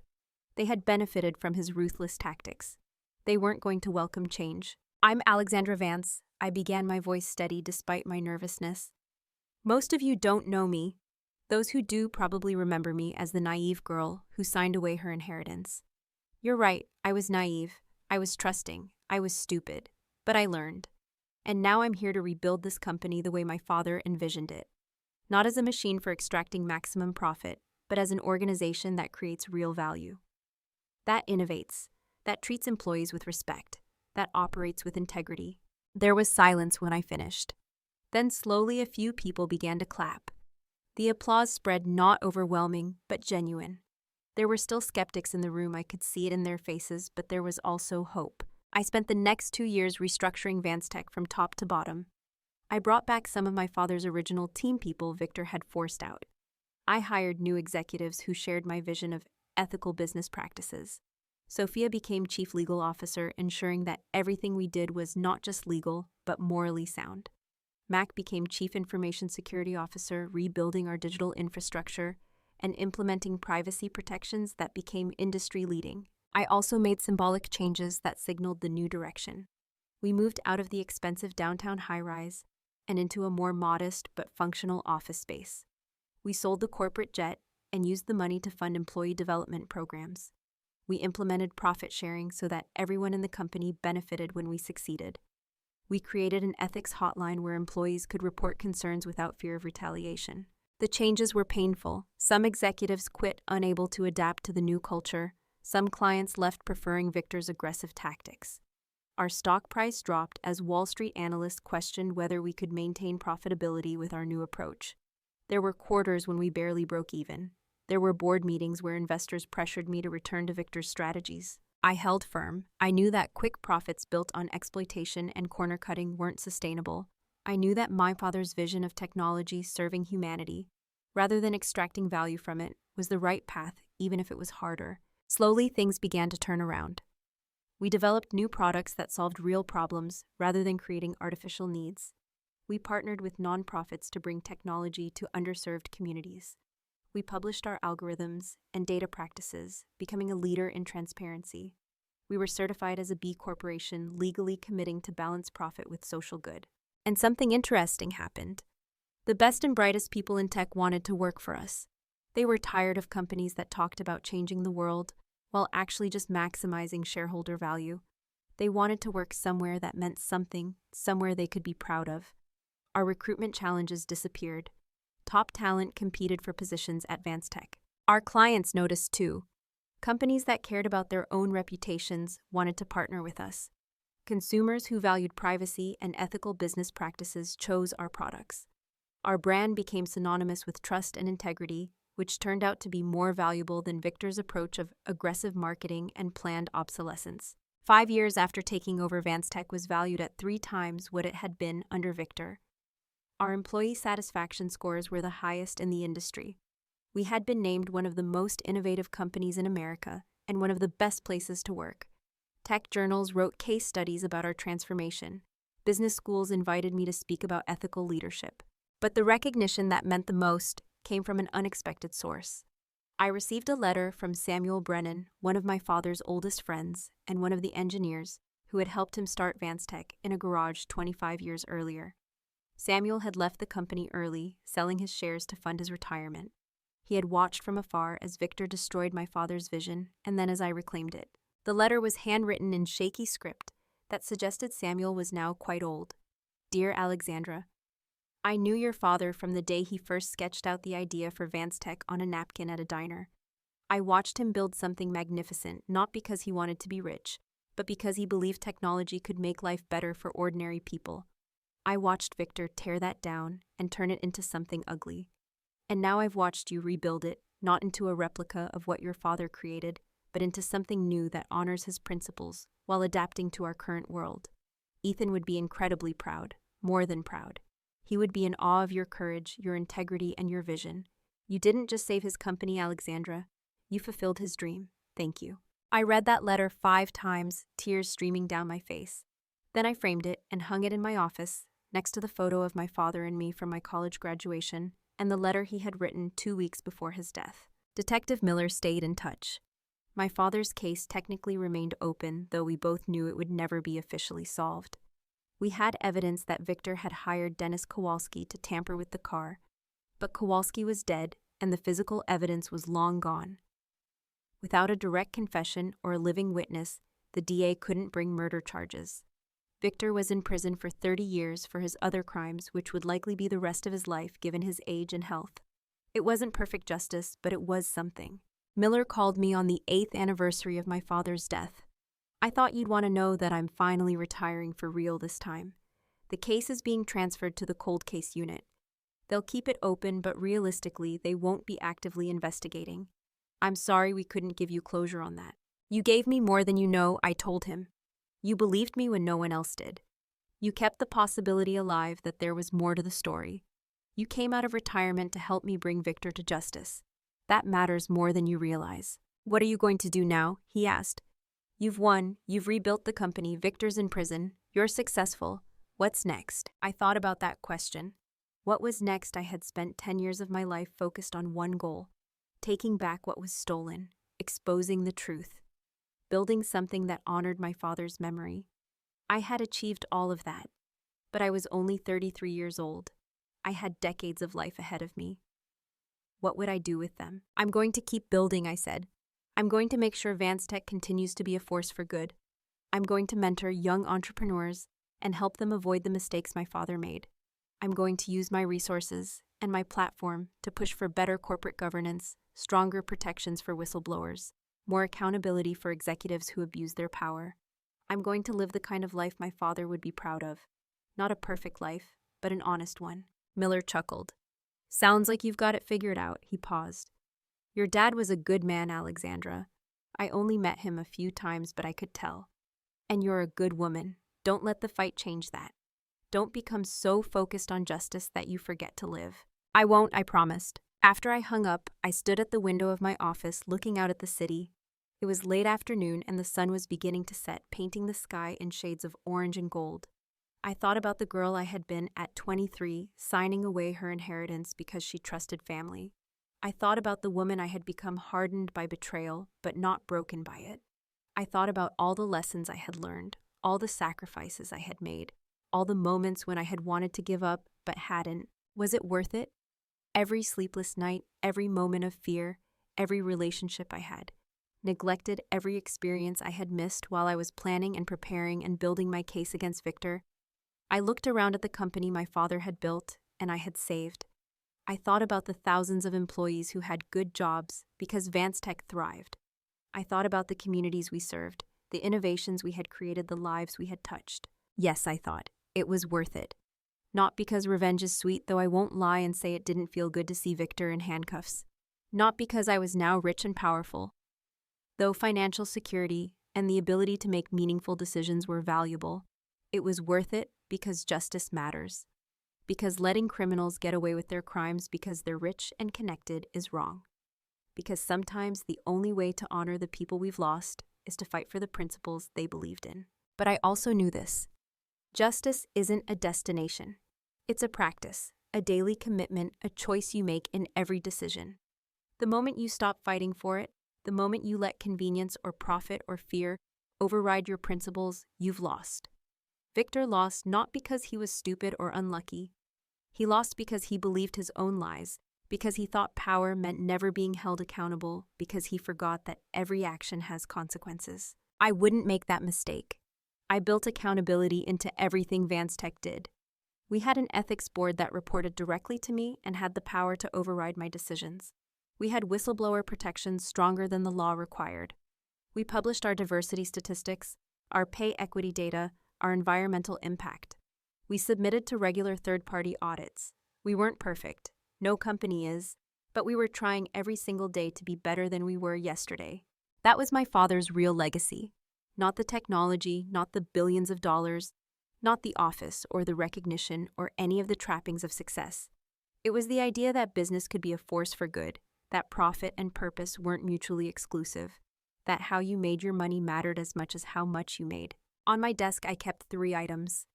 They had benefited from his ruthless tactics. They weren't going to welcome change. I'm Alexandra Vance. I began, my voice steady despite my nervousness. Most of you don't know me. Those who do probably remember me as the naive girl who signed away her inheritance. You're right, I was naive. I was trusting. I was stupid. But I learned. And now I'm here to rebuild this company the way my father envisioned it. Not as a machine for extracting maximum profit, but as an organization that creates real value. That innovates, that treats employees with respect, that operates with integrity. There was silence when I finished. Then slowly a few people began to clap. The applause spread, not overwhelming, but genuine. There were still skeptics in the room, I could see it in their faces, but there was also hope. I spent the next 2 years restructuring VanceTech from top to bottom. I brought back some of my father's original team people Victor had forced out. I hired new executives who shared my vision of ethical business practices. Sophia became chief legal officer, ensuring that everything we did was not just legal, but morally sound. Mac became chief information security officer, rebuilding our digital infrastructure and implementing privacy protections that became industry-leading. I also made symbolic changes that signaled the new direction. We moved out of the expensive downtown high-rise and into a more modest but functional office space. We sold the corporate jet and used the money to fund employee development programs. We implemented profit sharing so that everyone in the company benefited when we succeeded. We created an ethics hotline where employees could report concerns without fear of retaliation. The changes were painful. Some executives quit, unable to adapt to the new culture. Some clients left, preferring Victor's aggressive tactics. Our stock price dropped as Wall Street analysts questioned whether we could maintain profitability with our new approach. There were quarters when we barely broke even. There were board meetings where investors pressured me to return to Victor's strategies. I held firm. I knew that quick profits built on exploitation and corner cutting weren't sustainable. I knew that my father's vision of technology serving humanity, rather than extracting value from it, was the right path, even if it was harder. Slowly, things began to turn around. We developed new products that solved real problems rather than creating artificial needs. We partnered with nonprofits to bring technology to underserved communities. We published our algorithms and data practices, becoming a leader in transparency. We were certified as a B Corporation, legally committing to balance profit with social good. And something interesting happened. The best and brightest people in tech wanted to work for us. They were tired of companies that talked about changing the world while actually just maximizing shareholder value. They wanted to work somewhere that meant something, somewhere they could be proud of. Our recruitment challenges disappeared. Top talent competed for positions at VanceTech. Our clients noticed too. Companies that cared about their own reputations wanted to partner with us. Consumers who valued privacy and ethical business practices chose our products. Our brand became synonymous with trust and integrity, which turned out to be more valuable than Victor's approach of aggressive marketing and planned obsolescence. 5 years after taking over, VanceTech was valued at 3 times what it had been under Victor. Our employee satisfaction scores were the highest in the industry. We had been named one of the most innovative companies in America and one of the best places to work. Tech journals wrote case studies about our transformation. Business schools invited me to speak about ethical leadership. But the recognition that meant the most came from an unexpected source. I received a letter from Samuel Brennan, one of my father's oldest friends and one of the engineers who had helped him start VanceTech in a garage 25 years earlier. Samuel had left the company early, selling his shares to fund his retirement. He had watched from afar as Victor destroyed my father's vision, and then as I reclaimed it. The letter was handwritten in shaky script that suggested Samuel was now quite old. Dear Alexandra, I knew your father from the day he first sketched out the idea for VanceTech on a napkin at a diner. I watched him build something magnificent, not because he wanted to be rich, but because he believed technology could make life better for ordinary people. I watched Victor tear that down and turn it into something ugly. And now I've watched you rebuild it, not into a replica of what your father created, but into something new that honors his principles while adapting to our current world. Ethan would be incredibly proud, more than proud. He would be in awe of your courage, your integrity, and your vision. You didn't just save his company, Alexandra. You fulfilled his dream. Thank you. I read that letter 5 times, tears streaming down my face. Then I framed it and hung it in my office, next to the photo of my father and me from my college graduation, and the letter he had written 2 weeks before his death. Detective Miller stayed in touch. My father's case technically remained open, though we both knew it would never be officially solved. We had evidence that Victor had hired Dennis Kowalski to tamper with the car, but Kowalski was dead and the physical evidence was long gone. Without a direct confession or a living witness, the DA couldn't bring murder charges. Victor was in prison for 30 years for his other crimes, which would likely be the rest of his life given his age and health. It wasn't perfect justice, but it was something. Miller called me on the 8th anniversary of my father's death. I thought you'd want to know that I'm finally retiring for real this time. The case is being transferred to the cold case unit. They'll keep it open, but realistically, they won't be actively investigating. I'm sorry we couldn't give you closure on that. You gave me more than you know, I told him. You believed me when no one else did. You kept the possibility alive that there was more to the story. You came out of retirement to help me bring Victor to justice. That matters more than you realize. What are you going to do now? He asked. You've won. You've rebuilt the company. Victor's in prison. You're successful. What's next? I thought about that question. What was next? I had spent 10 years of my life focused on one goal: taking back what was stolen, exposing the truth, building something that honored my father's memory. I had achieved all of that, but I was only 33 years old. I had decades of life ahead of me. What would I do with them? I'm going to keep building, I said. I'm going to make sure VanceTech continues to be a force for good. I'm going to mentor young entrepreneurs and help them avoid the mistakes my father made. I'm going to use my resources and my platform to push for better corporate governance, stronger protections for whistleblowers, more accountability for executives who abuse their power. I'm going to live the kind of life my father would be proud of. Not a perfect life, but an honest one. Miller chuckled. Sounds like you've got it figured out, he paused. Your dad was a good man, Alexandra. I only met him a few times, but I could tell. And you're a good woman. Don't let the fight change that. Don't become so focused on justice that you forget to live. I won't, I promised. After I hung up, I stood at the window of my office looking out at the city. It was late afternoon and the sun was beginning to set, painting the sky in shades of orange and gold. I thought about the girl I had been at 23, signing away her inheritance because she trusted family. I thought about the woman I had become, hardened by betrayal, but not broken by it. I thought about all the lessons I had learned, all the sacrifices I had made, all the moments when I had wanted to give up but hadn't. Was it worth it? Every sleepless night, every moment of fear, every relationship I had neglected, every experience I had missed while I was planning and preparing and building my case against Victor. I looked around at the company my father had built and I had saved. I thought about the thousands of employees who had good jobs because VanceTech thrived. I thought about the communities we served, the innovations we had created, the lives we had touched. Yes, I thought, it was worth it. Not because revenge is sweet, though I won't lie and say it didn't feel good to see Victor in handcuffs. Not because I was now rich and powerful, though financial security and the ability to make meaningful decisions were valuable. It was worth it because justice matters. Because letting criminals get away with their crimes because they're rich and connected is wrong. Because sometimes the only way to honor the people we've lost is to fight for the principles they believed in. But I also knew this. Justice isn't a destination. It's a practice, a daily commitment, a choice you make in every decision. The moment you stop fighting for it, the moment you let convenience or profit or fear override your principles, you've lost. Victor lost not because he was stupid or unlucky. He lost because he believed his own lies, because he thought power meant never being held accountable, because he forgot that every action has consequences. I wouldn't make that mistake. I built accountability into everything VanceTech did. We had an ethics board that reported directly to me and had the power to override my decisions. We had whistleblower protections stronger than the law required. We published our diversity statistics, our pay equity data, our environmental impact. We submitted to regular third-party audits. We weren't perfect. No company is. But we were trying every single day to be better than we were yesterday. That was my father's real legacy. Not the technology, not the billions of dollars, not the office or the recognition or any of the trappings of success. It was the idea that business could be a force for good, that profit and purpose weren't mutually exclusive, that how you made your money mattered as much as how much you made. On my desk, I kept 3 items.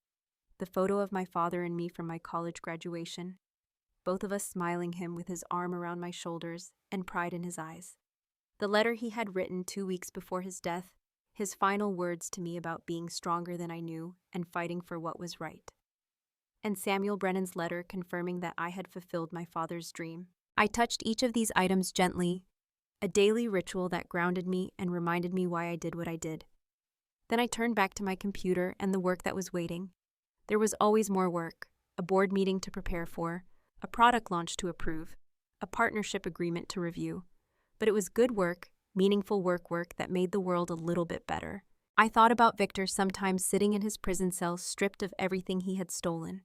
The photo of my father and me from my college graduation, both of us smiling, him with his arm around my shoulders and pride in his eyes. The letter he had written 2 weeks before his death, his final words to me about being stronger than I knew and fighting for what was right. And Samuel Brennan's letter confirming that I had fulfilled my father's dream. I touched each of these items gently, a daily ritual that grounded me and reminded me why I did what I did. Then I turned back to my computer and the work that was waiting. There was always more work, a board meeting to prepare for, a product launch to approve, a partnership agreement to review. But it was good work, meaningful work that made the world a little bit better. I thought about Victor sometimes sitting in his prison cell stripped of everything he had stolen.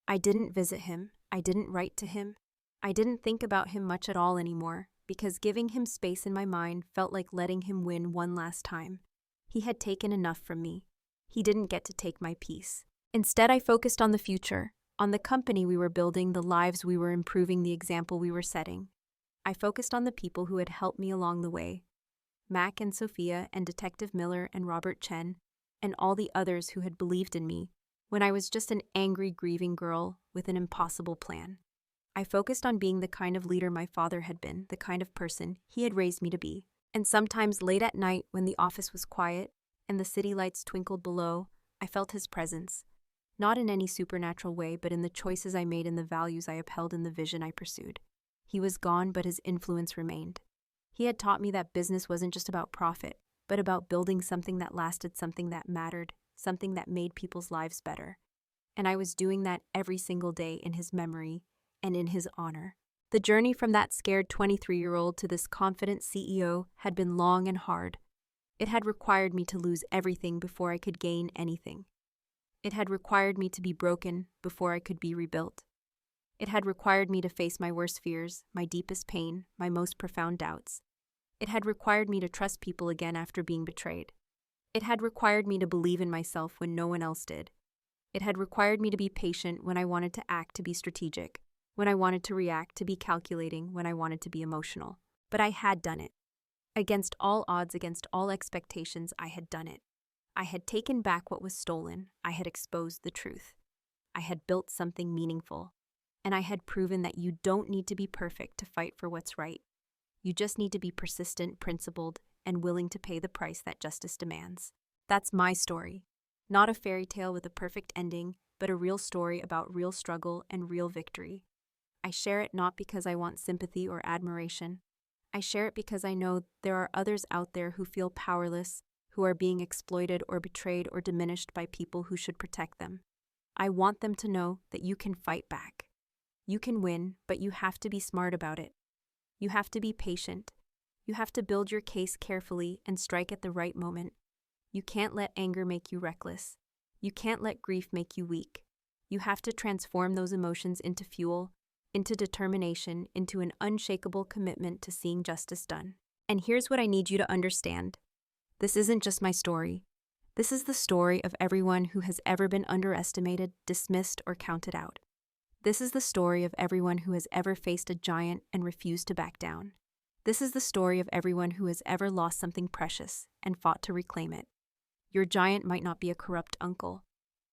I didn't visit him. I didn't write to him. I didn't think about him much at all anymore, because giving him space in my mind felt like letting him win one last time. He had taken enough from me. He didn't get to take my peace. Instead, I focused on the future, on the company we were building, the lives we were improving, the example we were setting. I focused on the people who had helped me along the way. Mac and Sophia and Detective Miller and Robert Chen and all the others who had believed in me when I was just an angry, grieving girl with an impossible plan. I focused on being the kind of leader my father had been, the kind of person he had raised me to be. And sometimes late at night when the office was quiet and the city lights twinkled below, I felt his presence. Not in any supernatural way, but in the choices I made and the values I upheld and the vision I pursued. He was gone, but his influence remained. He had taught me that business wasn't just about profit, but about building something that lasted, something that mattered, something that made people's lives better. And I was doing that every single day in his memory and in his honor. The journey from that scared 23-year-old to this confident CEO had been long and hard. It had required me to lose everything before I could gain anything. It had required me to be broken before I could be rebuilt. It had required me to face my worst fears, my deepest pain, my most profound doubts. It had required me to trust people again after being betrayed. It had required me to believe in myself when no one else did. It had required me to be patient when I wanted to act, to be strategic, when I wanted to react, to be calculating, when I wanted to be emotional. But I had done it. Against all odds, against all expectations, I had done it. I had taken back what was stolen, I had exposed the truth. I had built something meaningful, and I had proven that you don't need to be perfect to fight for what's right. You just need to be persistent, principled, and willing to pay the price that justice demands. That's my story. Not a fairy tale with a perfect ending, but a real story about real struggle and real victory. I share it not because I want sympathy or admiration. I share it because I know there are others out there who feel powerless, who are being exploited or betrayed or diminished by people who should protect them. I want them to know that you can fight back. You can win, but you have to be smart about it. You have to be patient. You have to build your case carefully and strike at the right moment. You can't let anger make you reckless. You can't let grief make you weak. You have to transform those emotions into fuel, into determination, into an unshakable commitment to seeing justice done. And here's what I need you to understand. This isn't just my story. This is the story of everyone who has ever been underestimated, dismissed, or counted out. This is the story of everyone who has ever faced a giant and refused to back down. This is the story of everyone who has ever lost something precious and fought to reclaim it. Your giant might not be a corrupt uncle.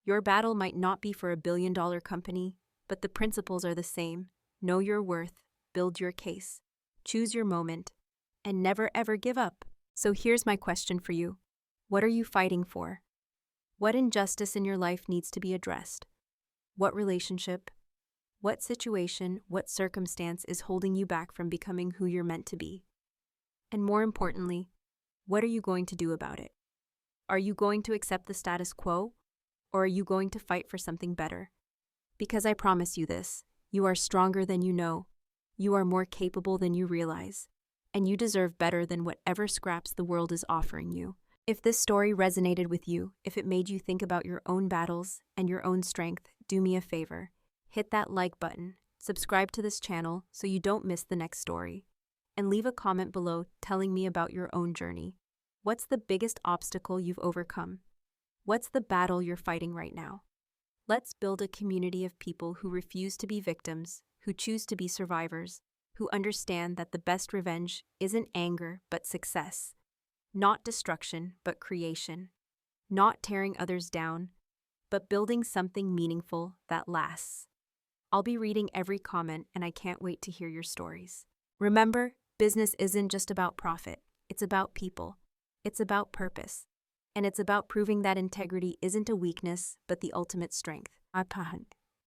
Your battle might not be for a billion-dollar company, but the principles are the same. Know your worth, build your case, choose your moment, and never ever give up. So here's my question for you. What are you fighting for? What injustice in your life needs to be addressed? What relationship? What situation, what circumstance is holding you back from becoming who you're meant to be? And more importantly, what are you going to do about it? Are you going to accept the status quo, or are you going to fight for something better? Because I promise you this, you are stronger than you know, you are more capable than you realize, and you deserve better than whatever scraps the world is offering you. If this story resonated with you, if it made you think about your own battles and your own strength, do me a favor. Hit that like button, subscribe to this channel so you don't miss the next story, and leave a comment below telling me about your own journey. What's the biggest obstacle you've overcome? What's the battle you're fighting right now? Let's build a community of people who refuse to be victims, who choose to be survivors, who understand that the best revenge isn't anger but success, not destruction but creation, not tearing others down, but building something meaningful that lasts. I'll be reading every comment, and I can't wait to hear your stories. Remember, business isn't just about profit. It's about people. It's about purpose. And it's about proving that integrity isn't a weakness, but the ultimate strength.